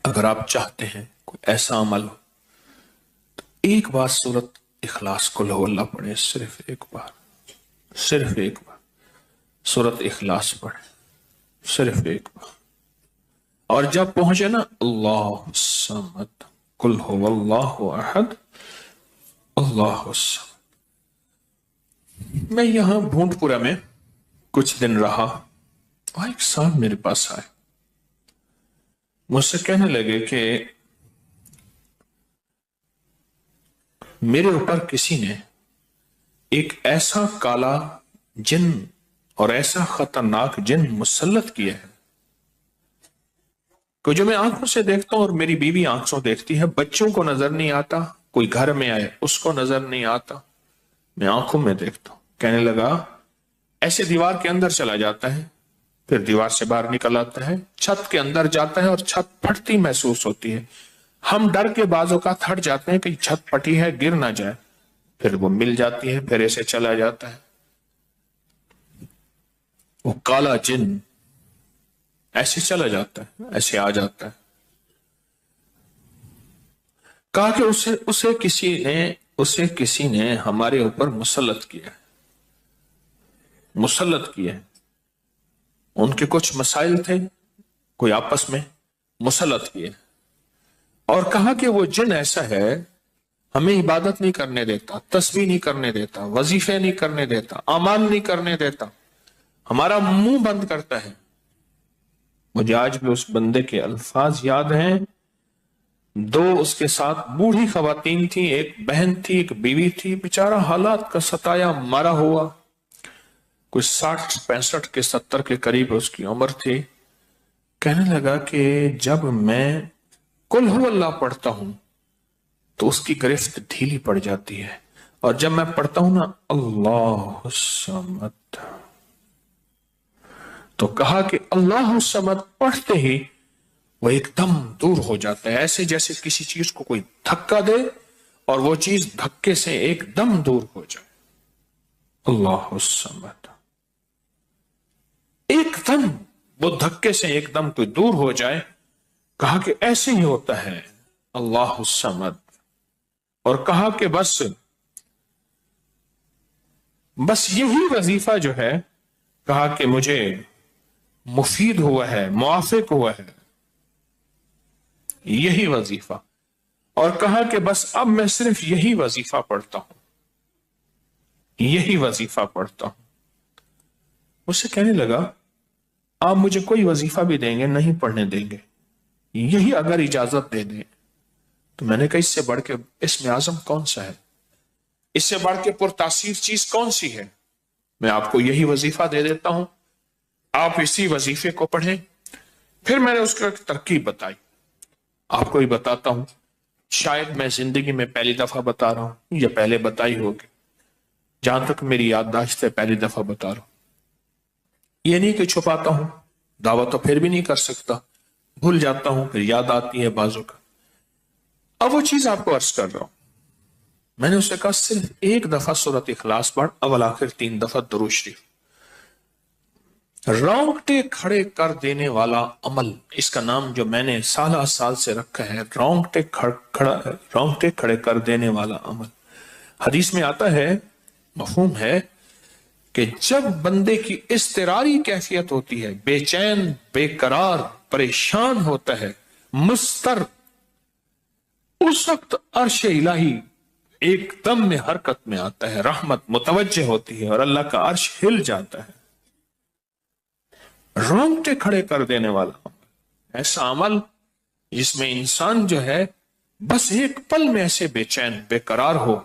اگر آپ چاہتے ہیں کوئی ایسا عمل ہو تو ایک بار سورت اخلاص قل هو اللہ پڑھیں، صرف ایک بار، صرف ایک بار سورت اخلاص پڑھیں، صرف ایک بار. اور جب پہنچے نا اللہ الصمد قل هو اللہ احد اللہ الصمد. میں یہاں بھونٹ پورا میں کچھ دن رہا اور ایک صاحب میرے پاس آئے، مجھ سے کہنے لگے کہ میرے اوپر کسی نے ایک ایسا کالا جن اور ایسا خطرناک جن مسلط کیا ہے کہ جو میں آنکھوں سے دیکھتا ہوں اور میری بیوی آنکھوں دیکھتی ہے، بچوں کو نظر نہیں آتا، کوئی گھر میں آئے اس کو نظر نہیں آتا، میں آنکھوں میں دیکھتا ہوں. کہنے لگا ایسے دیوار کے اندر چلا جاتا ہے، پھر دیوار سے باہر نکل آتا ہے، چھت کے اندر جاتا ہے اور چھت پھٹتی محسوس ہوتی ہے، ہم ڈر کے بعض اوقات ہٹ جاتے ہیں کہ چھت پھٹی ہے گر نہ جائے، پھر وہ مل جاتی ہے، پھر ایسے چلا جاتا ہے. وہ کالا جن ایسے چلا جاتا ہے، ایسے آ جاتا ہے. کہا کہ اسے کسی نے ہمارے اوپر مسلط کیا ہے، مسلط کیا ہے. ان کے کچھ مسائل تھے، کوئی آپس میں مسلط کیے، اور کہا کہ وہ جن ایسا ہے ہمیں عبادت نہیں کرنے دیتا، تسبیح نہیں کرنے دیتا، وظیفے نہیں کرنے دیتا، اعمال نہیں کرنے دیتا، ہمارا منہ بند کرتا ہے. مجھے آج بھی اس بندے کے الفاظ یاد ہیں. دو اس کے ساتھ بوڑھی خواتین تھی، ایک بہن تھی، ایک بیوی تھی، بیچارہ حالات کا ستایا مارا ہوا، کوئی 60 65 کے 70 کے قریب اس کی عمر تھی. کہنے لگا کہ جب میں قل هو اللہ پڑھتا ہوں تو اس کی گرفت ڈھیلی پڑ جاتی ہے، اور جب میں پڑھتا ہوں نا اللہ الصمد، تو کہا کہ اللہ الصمد پڑھتے ہی وہ ایک دم دور ہو جاتا ہے، ایسے جیسے کسی چیز کو کوئی دھکا دے اور وہ چیز دھکے سے ایک دم دور ہو جائے. اللہ الصمد ایک دم وہ دھکے سے ایک دم کوئی دور ہو جائے. کہا کہ ایسے ہی ہوتا ہے اللہ الصمد. اور کہا کہ بس یہی وظیفہ جو ہے، کہا کہ مجھے مفید ہوا ہے، موافق ہوا ہے یہی وظیفہ. اور کہا کہ بس اب میں صرف یہی وظیفہ پڑھتا ہوں، یہی وظیفہ پڑھتا ہوں. مجھ سے کہنے لگا آپ مجھے کوئی وظیفہ بھی دیں گے نہیں پڑھنے دیں گے، یہی اگر اجازت دے دیں. تو میں نے کہا اس سے بڑھ کے اسم اعظم کون سا ہے، اس سے بڑھ کے پرتاثیر چیز کون سی ہے؟ میں آپ کو یہی وظیفہ دے دیتا ہوں، آپ اسی وظیفے کو پڑھیں. پھر میں نے اس کو ایک ترکیب بتائی، آپ کو ہی بتاتا ہوں، شاید میں زندگی میں پہلی دفعہ بتا رہا ہوں یا پہلے بتائی ہوگی، جہاں تک میری یادداشت ہے پہلی دفعہ بتا رہا ہوں. یہ نہیں کہ چھپاتا ہوں، دعویٰ تو پھر بھی نہیں کر سکتا، بھول جاتا ہوں پھر یاد آتی ہے بازو کا. اب وہ چیز آپ کو عرض کر رہا ہوں. میں نے اسے کہا صرف ایک دفعہ سورۃ اخلاص پڑھ، اول آخر 3 دفعہ درود شریف. رونگٹے کھڑے کر دینے والا عمل، اس کا نام جو میں نے سال سے رکھا ہے، رونگٹے کھڑے کر دینے والا عمل. حدیث میں آتا ہے، مفہوم ہے کہ جب بندے کی اضطراری کیفیت ہوتی ہے، بے چین، بے قرار، پریشان ہوتا ہے، مضطر، اس وقت عرش الہی ایک دم میں حرکت میں آتا ہے، رحمت متوجہ ہوتی ہے اور اللہ کا عرش ہل جاتا ہے. رونگٹے کھڑے کر دینے والا عمل، ایسا عمل جس میں انسان جو ہے بس ایک پل میں ایسے بے چین بے قرار ہو